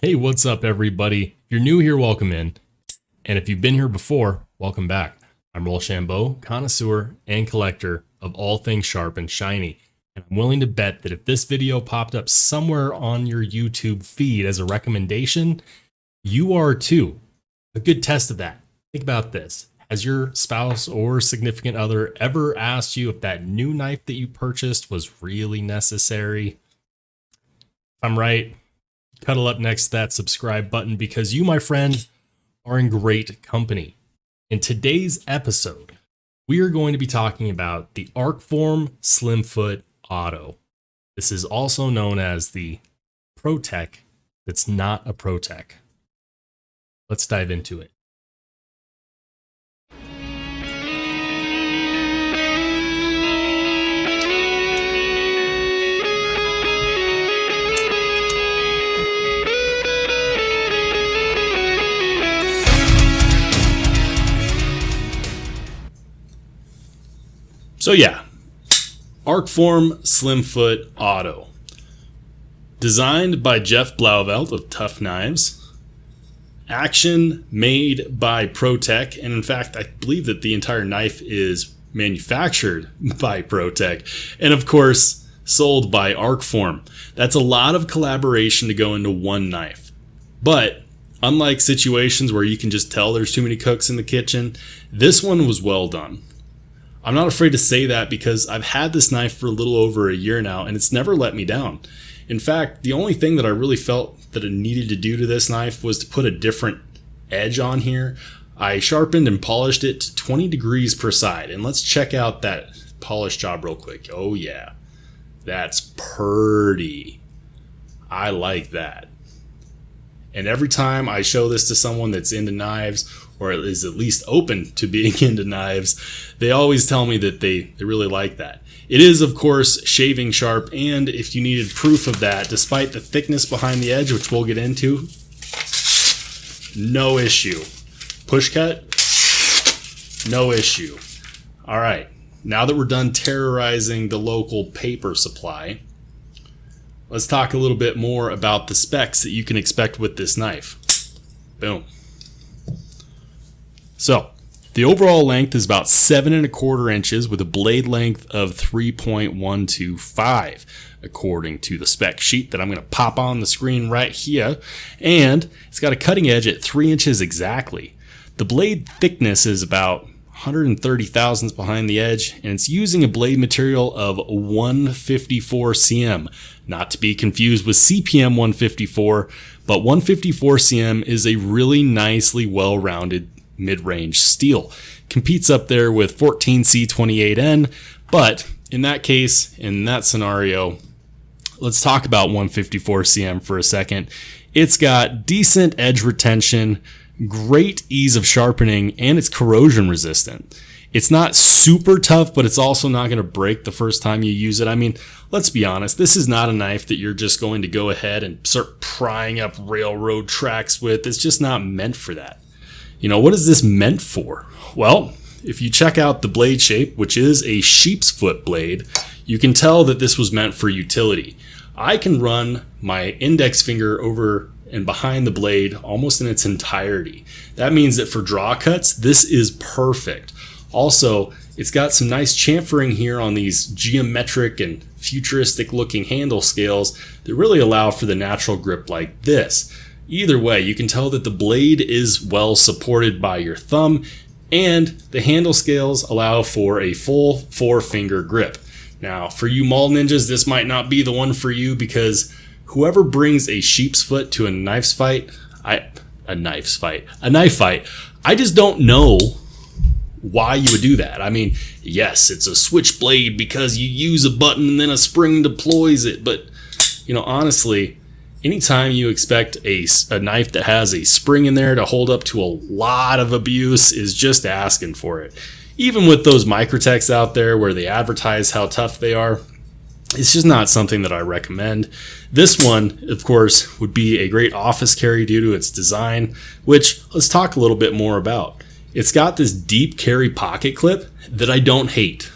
Hey, what's up, everybody? If you're new here, welcome in. And if you've been here before, welcome back. I'm Rollshambo, connoisseur and collector of all things sharp and shiny. And I'm willing to bet that if this video popped up somewhere on your YouTube feed as a recommendation, you are too. A good test of that. Think about this. Has your spouse or significant other ever asked you if that new knife that you purchased was really necessary? If I'm right, cuddle up next to that subscribe button because you, my friend, are in great company. In today's episode, we are going to be talking about the Arcform Slimfoot Auto. This is also known as the ProTech that's not a ProTech. Let's dive into it. So yeah, Arcform Slimfoot Auto. Designed by Jeff Blauvelt of Tough Knives. Action made by ProTech. And in fact, I believe that the entire knife is manufactured by ProTech. And of course, sold by Arcform. That's a lot of collaboration to go into one knife. But unlike situations where you can just tell there's too many cooks in the kitchen, this one was well done. I'm not afraid to say that because I've had this knife for a little over a year now and it's never let me down. In fact, the only thing that I really felt that I needed to do to this knife was to put a different edge on here. I sharpened and polished it to 20 degrees per side. And let's check out that polish job real quick. Oh yeah, that's pretty. I like that. And every time I show this to someone that's into knives, or is at least open to being into knives, they always tell me that they really like that. It is, of course, shaving sharp, and if you needed proof of that, despite the thickness behind the edge, which we'll get into, no issue. Push cut, no issue. All right, now that we're done terrorizing the local paper supply, let's talk a little bit more about the specs that you can expect with this knife. Boom. So, the overall length is about 7¼ inches with a blade length of 3.125, according to the spec sheet that I'm going to pop on the screen right here. And it's got a cutting edge at 3 inches exactly. The blade thickness is about 130 thousandths behind the edge, and it's using a blade material of 154 cm, not to be confused with CPM 154, but 154 cm is a really nicely well-rounded mid-range steel. Competes up there with 14C28N, but in that case, in that scenario, let's talk about 154 cm for a second. It's got decent edge retention, great ease of sharpening, and it's corrosion resistant. It's not super tough, but it's also not going to break the first time you use it. I mean, let's be honest, this is not a knife that you're just going to go ahead and start prying up railroad tracks with. It's just not meant for that. You know, what is this meant for? Well, if you check out the blade shape, which is a sheep's foot blade, you can tell that this was meant for utility. I can run my index finger over and behind the blade almost in its entirety. That means that for draw cuts, this is perfect. Also, it's got some nice chamfering here on these geometric and futuristic looking handle scales that really allow for the natural grip like this. Either way, you can tell that the blade is well supported by your thumb, and the handle scales allow for a full 4-finger grip. Now, for you mall ninjas, this might not be the one for you because whoever brings a sheep's foot to a knife fight, I just don't know why you would do that. I mean, yes, it's a switchblade because you use a button and then a spring deploys it, but you know, honestly, anytime you expect a knife that has a spring in there to hold up to a lot of abuse is just asking for it. Even with those Microtechs out there where they advertise how tough they are, it's just not something that I recommend. This one, of course, would be a great office carry due to its design, which let's talk a little bit more about. It's got this deep carry pocket clip that I don't hate.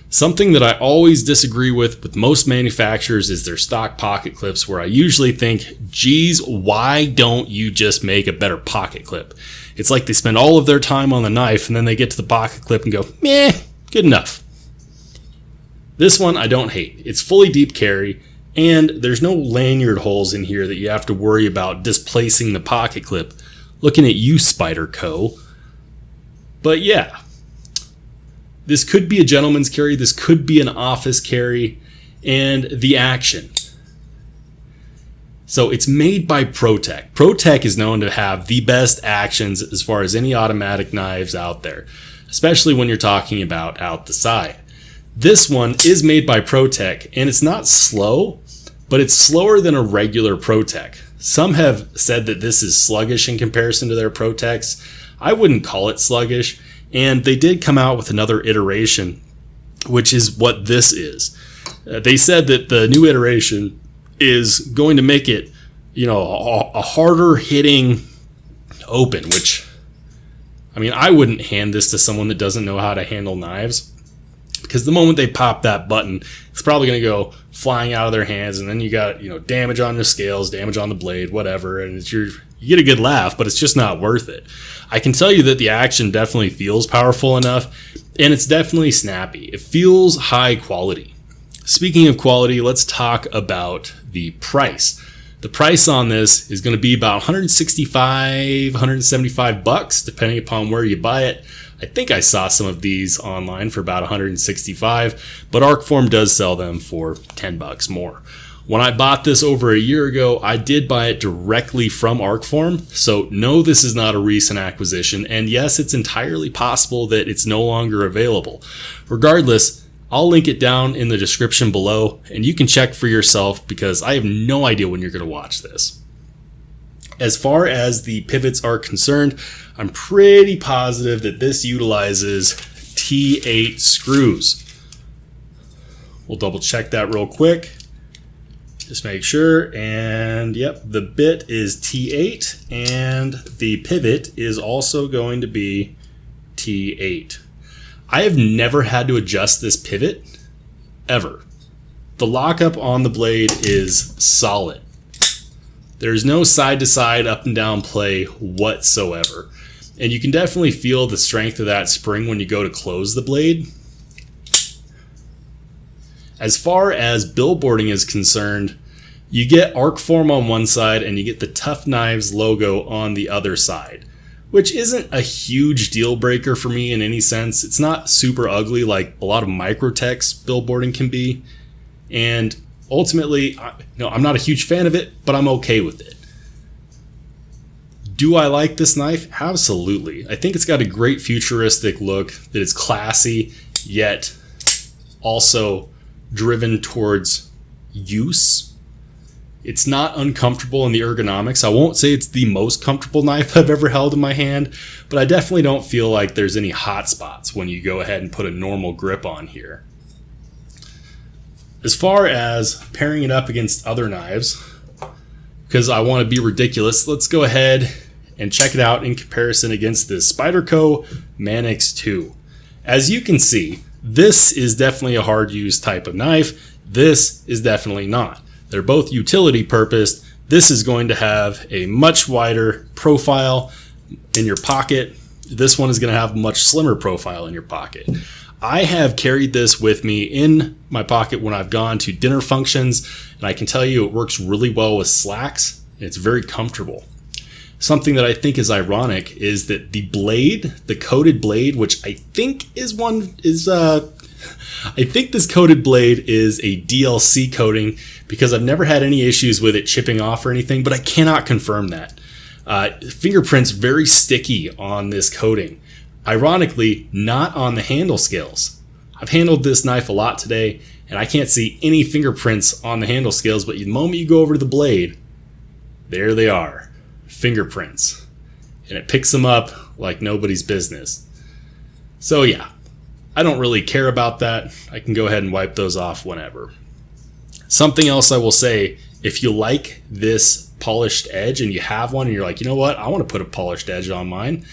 Something that I always disagree with most manufacturers is their stock pocket clips, where I usually think, geez, why don't you just make a better pocket clip? It's like they spend all of their time on the knife and then they get to the pocket clip and go, meh, good enough. This one I don't hate. It's fully deep carry, and there's no lanyard holes in here that you have to worry about displacing the pocket clip. Looking at you, Spyderco. But yeah, this could be a gentleman's carry. This could be an office carry. And the action. So it's made by ProTech. ProTech is known to have the best actions as far as any automatic knives out there, especially when you're talking about out the side. This one is made by ProTech, and it's not slow, but it's slower than a regular ProTech. Some have said that this is sluggish in comparison to their ProTechs. I wouldn't call it sluggish, and they did come out with another iteration, which is what this is. They said that the new iteration is going to make it, a harder hitting open, which, I mean, I wouldn't hand this to someone that doesn't know how to handle knives, because the moment they pop that button, it's probably going to go flying out of their hands, and then you got, damage on the scales, damage on the blade, whatever, and you get a good laugh, but it's just not worth it. I can tell you that the action definitely feels powerful enough, and it's definitely snappy. It feels high quality. Speaking of quality, let's talk about the price. The price on this is going to be about $165, $175, depending upon where you buy it. I think I saw some of these online for about $165, but Arcform does sell them for $10 more. When I bought this over a year ago, I did buy it directly from Arcform, so no, this is not a recent acquisition, and yes, it's entirely possible that it's no longer available. Regardless, I'll link it down in the description below, and you can check for yourself because I have no idea when you're going to watch this. As far as the pivots are concerned, I'm pretty positive that this utilizes T8 screws. We'll double check that real quick. Just make sure, and yep, the bit is T8, and the pivot is also going to be T8. I have never had to adjust this pivot, ever. The lockup on the blade is solid. There's no side-to-side, up and down play whatsoever. And you can definitely feel the strength of that spring when you go to close the blade. As far as billboarding is concerned, you get Arcform on one side and you get the Tough Knives logo on the other side, which isn't a huge deal breaker for me in any sense. It's not super ugly like a lot of Microtech's billboarding can be. And ultimately, I'm not a huge fan of it, but I'm okay with it. Do I like this knife? Absolutely. I think it's got a great futuristic look that is classy, yet also driven towards use. It's not uncomfortable in the ergonomics. I won't say it's the most comfortable knife I've ever held in my hand, but I definitely don't feel like there's any hot spots when you go ahead and put a normal grip on here. As far as pairing it up against other knives, because I want to be ridiculous, let's go ahead and check it out in comparison against this Spyderco Manix 2. As you can see, this is definitely a hard use type of knife. This is definitely not. They're both utility purposed. This is going to have a much wider profile in your pocket. This one is going to have a much slimmer profile in your pocket. I have carried this with me in my pocket when I've gone to dinner functions, and I can tell you it works really well with slacks, and it's very comfortable. Something that I think is ironic is that the blade, the coated blade, which I think I think this coated blade is a DLC coating because I've never had any issues with it chipping off or anything, but I cannot confirm that. Fingerprints very sticky on this coating. Ironically, not on the handle scales. I've handled this knife a lot today, and I can't see any fingerprints on the handle scales, but the moment you go over to the blade, there they are, fingerprints. And it picks them up like nobody's business. So yeah, I don't really care about that. I can go ahead and wipe those off whenever. Something else I will say, if you like this polished edge and you have one and you're like, you know what, I want to put a polished edge on mine,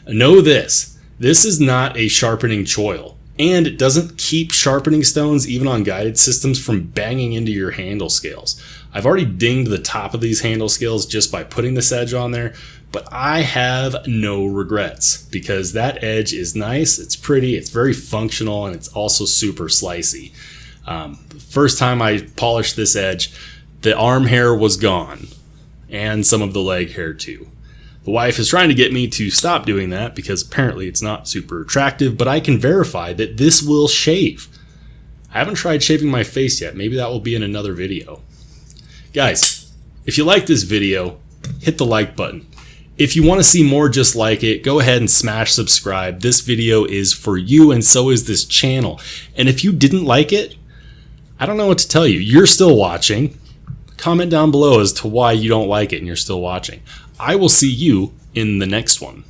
know this. This is not a sharpening choil. And it doesn't keep sharpening stones, even on guided systems, from banging into your handle scales. I've already dinged the top of these handle scales just by putting this edge on there, but I have no regrets because that edge is nice, it's pretty, it's very functional, and it's also super slicey. First time I polished this edge, the arm hair was gone, and some of the leg hair too. The wife is trying to get me to stop doing that because apparently it's not super attractive, but I can verify that this will shave. I haven't tried shaving my face yet. Maybe that will be in another video. Guys, if you like this video, hit the like button. If you want to see more just like it, go ahead and smash subscribe. This video is for you, and so is this channel. And if you didn't like it, I don't know what to tell you. You're still watching. Comment down below as to why you don't like it and you're still watching. I will see you in the next one.